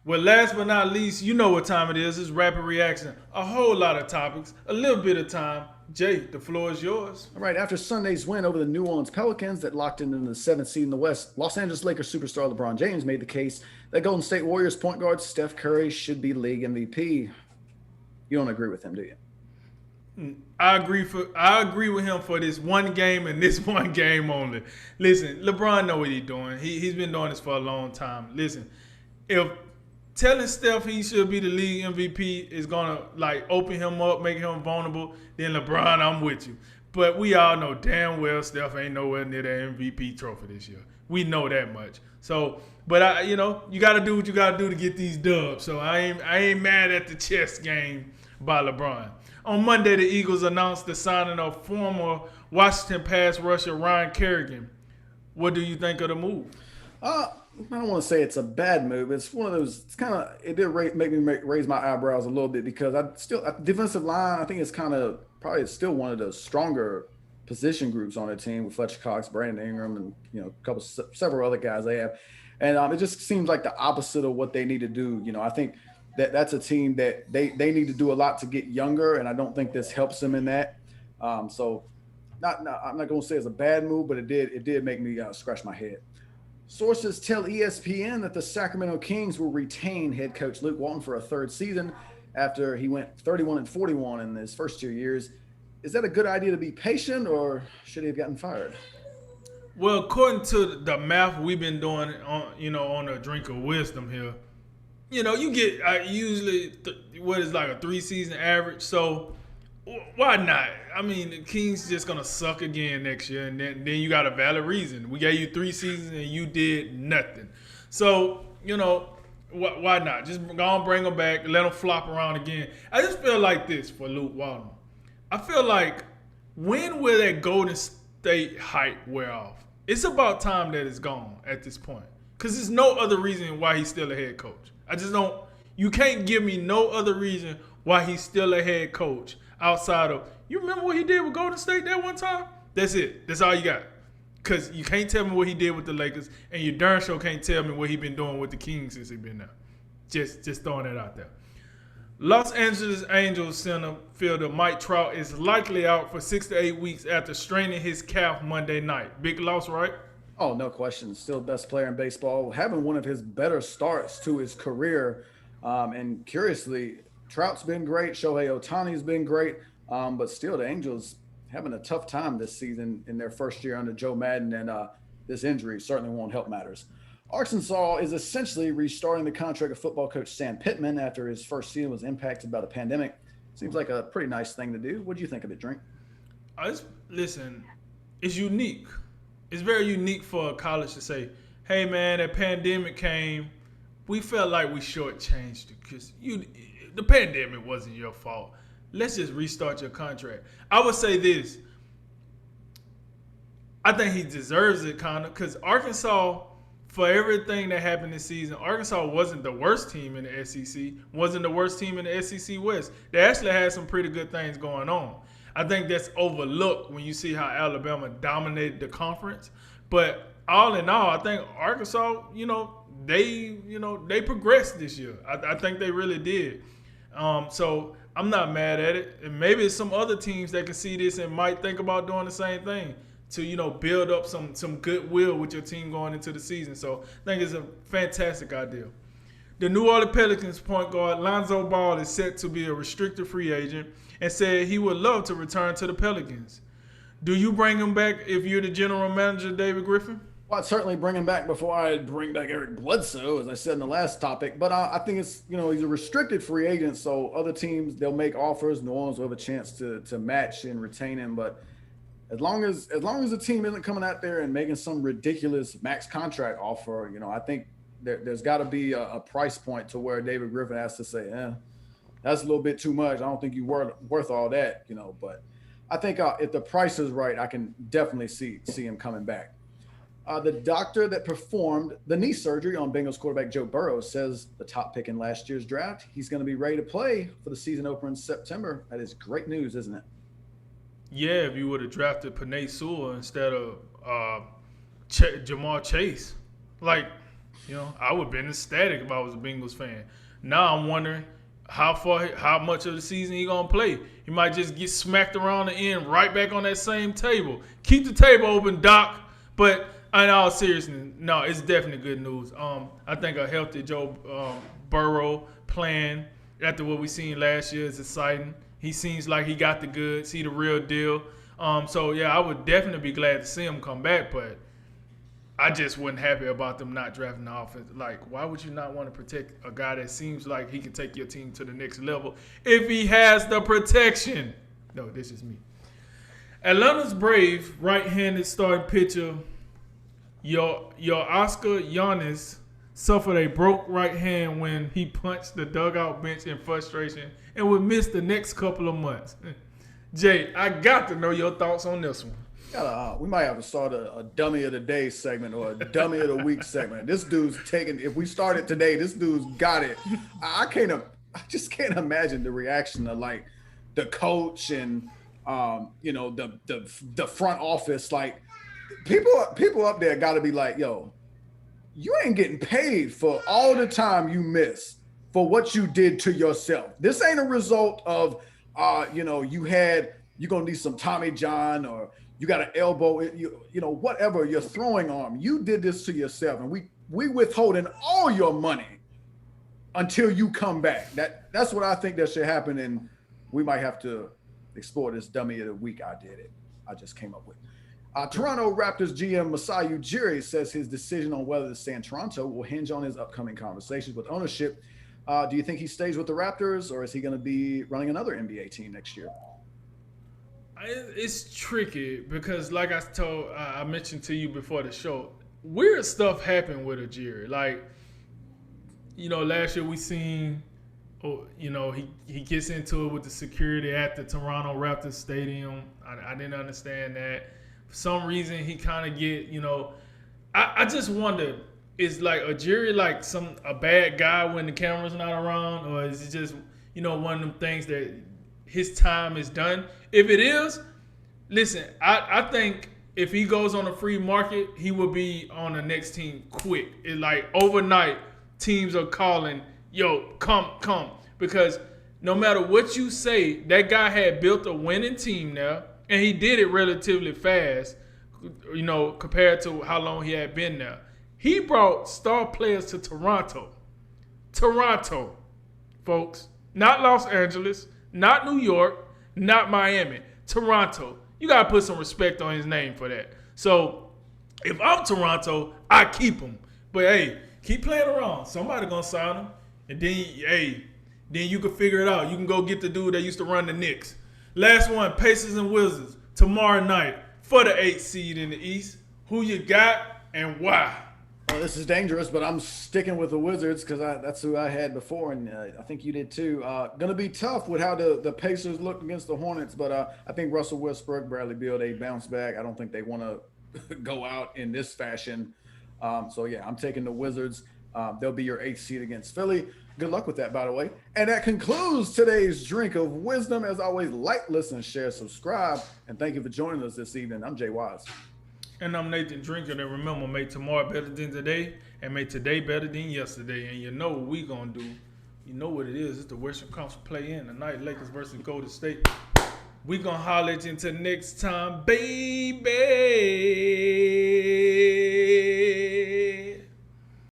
Well, last but not least, you know what time it is. It's rapid reaction. A whole lot of topics, a little bit of time. Jay, the floor is yours. All right, after Sunday's win over the New Orleans Pelicans that locked into the seventh seed in the West, Los Angeles Lakers superstar LeBron James made the case that Golden State Warriors point guard Steph Curry should be league MVP. You don't agree with him, do you? I agree with him for this one game and this one game only. Listen, LeBron know what he's doing. He's been doing this for a long time. Listen, if telling Steph he should be the league MVP is gonna like open him up, make him vulnerable, then LeBron, I'm with you. But we all know damn well Steph ain't nowhere near that MVP trophy this year. We know that much. So, but you got to do what you got to do to get these dubs. So I ain't mad at the chess game by LeBron. On Monday, the Eagles announced the signing of former Washington pass rusher Ryan Kerrigan. What do you think of the move? I don't want to say it's a bad move. It's one of those. It's kind of. It did make me raise my eyebrows a little bit because defensive line. I think it's kind of probably still one of the stronger position groups on the team with Fletcher Cox, Brandon Ingram, and several other guys they have, and it just seems like the opposite of what they need to do. I think that's a team that they need to do a lot to get younger, and I don't think this helps them in that. So, I'm not going to say it's a bad move, but it did make me scratch my head. Sources tell ESPN that the Sacramento Kings will retain head coach Luke Walton for a third season after he went 31-41 in his first 2 years. Is that a good idea to be patient, or should he have gotten fired? Well, according to the math we've been doing on a drink of wisdom here, you get usually what is like a 3-season average. So why not? I mean, the Kings just gonna suck again next year, and then you got a valid reason. We gave you 3 seasons and you did nothing. So why not? Just go and bring them back, let them flop around again. I just feel like this for Luke Walton. I feel like when will that Golden State hype wear off? It's about time that it's gone at this point. Because there's no other reason why he's still a head coach. I just don't. You can't give me no other reason why he's still a head coach outside of. You remember what he did with Golden State that one time? That's it. That's all you got. Because you can't tell me what he did with the Lakers, and you darn sure can't tell me what he been doing with the Kings since he been there. Just throwing that out there. Los Angeles Angels center fielder Mike Trout is likely out for 6 to 8 weeks after straining his calf Monday night. Big loss, right? Oh, no question. Still best player in baseball, having one of his better starts to his career. And curiously, Trout's been great. Shohei Ohtani's been great. But still, the Angels having a tough time this season in their first year under Joe Madden. And this injury certainly won't help matters. Arkansas is essentially restarting the contract of football coach Sam Pittman after his first season was impacted by the pandemic. Seems like a pretty nice thing to do. What do you think of it, Drink? Listen, it's unique. It's very unique for a college to say, hey, man, that pandemic came. We felt like we shortchanged it because the pandemic wasn't your fault. Let's just restart your contract. I would say this. I think he deserves it, kind of, because Arkansas, for everything that happened this season, Arkansas wasn't the worst team in the SEC, wasn't the worst team in the SEC West. They actually had some pretty good things going on. I think that's overlooked when you see how Alabama dominated the conference. But all in all, I think Arkansas, they progressed this year. I think they really did. So I'm not mad at it. And maybe it's some other teams that can see this and might think about doing the same thing to build up some goodwill with your team going into the season. So I think it's a fantastic idea. The New Orleans Pelicans point guard Lonzo Ball is set to be a restricted free agent and said he would love to return to the Pelicans. Do you bring him back if you're the general manager, David Griffin? Well, I'd certainly bring him back before I bring back Eric Bledsoe, as I said in the last topic. But I think it's, he's a restricted free agent, so other teams, they'll make offers. New Orleans will have a chance to match and retain him. But as long as the team isn't coming out there and making some ridiculous max contract offer, I think there's got to be a price point to where David Griffin has to say, that's a little bit too much. I don't think you're worth all that, But I think if the price is right, I can definitely see him coming back. The doctor that performed the knee surgery on Bengals quarterback Joe Burrow says the top pick in last year's draft, he's going to be ready to play for the season opener in September. That is great news, isn't it? Yeah, if you would have drafted Panay Sewell instead of Jamar Chase. Like, I would have been ecstatic if I was a Bengals fan. Now I'm wondering how much of the season he gonna play. He might just get smacked around the end, right back on that same table. Keep the table open, Doc. But in all seriousness, no, it's definitely good news. I think a healthy Joe Burrow plan after what we seen last year is exciting. He seems like he got the goods, he the real deal. So yeah, I would definitely be glad to see him come back, but I just wasn't happy about them not drafting the offense. Like, why would you not want to protect a guy that seems like he can take your team to the next level if he has the protection? No, this is me. Atlanta's Brave right-handed starting pitcher, your Oscar Giannis suffered a broke right hand when he punched the dugout bench in frustration and would miss the next couple of months. Jay, I got to know your thoughts on this one. We might have to start a dummy of the day segment or a dummy of the week segment. This dude's taking. If we started today, this dude's got it. I just can't imagine the reaction of like the coach and the front office. Like people up there got to be like, yo, you ain't getting paid for all the time you miss for what you did to yourself. This ain't a result of you're gonna need some Tommy John or you got an elbow, whatever, your throwing arm. You did this to yourself, and we withholding all your money until you come back. That's what I think that should happen, and we might have to explore this dummy of the week. I just came up with. Toronto Raptors GM Masai Ujiri says his decision on whether to stay in Toronto will hinge on his upcoming conversations with ownership. Do you think he stays with the Raptors, or is he going to be running another NBA team next year? It's tricky because, like I mentioned to you before the show, weird stuff happened with Ujiri. Like, last year we seen, he gets into it with the security at the Toronto Raptors stadium. I didn't understand that. For some reason, he kind of get, I just wonder, is like Ujiri like a bad guy when the camera's not around, or is it just, one of them things that his time is done? If it is, listen, I think if he goes on a free market, he will be on the next team quick. It's like overnight, teams are calling, yo, come. Because no matter what you say, that guy had built a winning team now, and he did it relatively fast, compared to how long he had been there. He brought star players to Toronto. Toronto, folks. Not Los Angeles, not New York, not Miami. Toronto. You got to put some respect on his name for that. So, if I'm Toronto, I keep him. But, hey, keep playing around. Somebody going to sign him. And then you can figure it out. You can go get the dude that used to run the Knicks. Last one, Pacers and Wizards. Tomorrow night for the 8th seed in the East. Who you got and why? Well, this is dangerous, but I'm sticking with the Wizards because that's who I had before, and I think you did too. Going to be tough with how the Pacers look against the Hornets, but I think Russell Westbrook, Bradley Beal, they bounce back. I don't think they want to go out in this fashion. So, yeah, I'm taking the Wizards. They'll be your 8th seed against Philly. Good luck with that, by the way. And that concludes today's Drink of Wisdom. As always, like, listen, share, subscribe, and thank you for joining us this evening. I'm Jay Wise. And I'm Nathan Drinker. And remember, make tomorrow better than today, and make today better than yesterday. And you know what we gonna do. You know what it is. It's the Western Conference play-in tonight. Lakers versus Golden State. We gonna holler at you until next time, baby.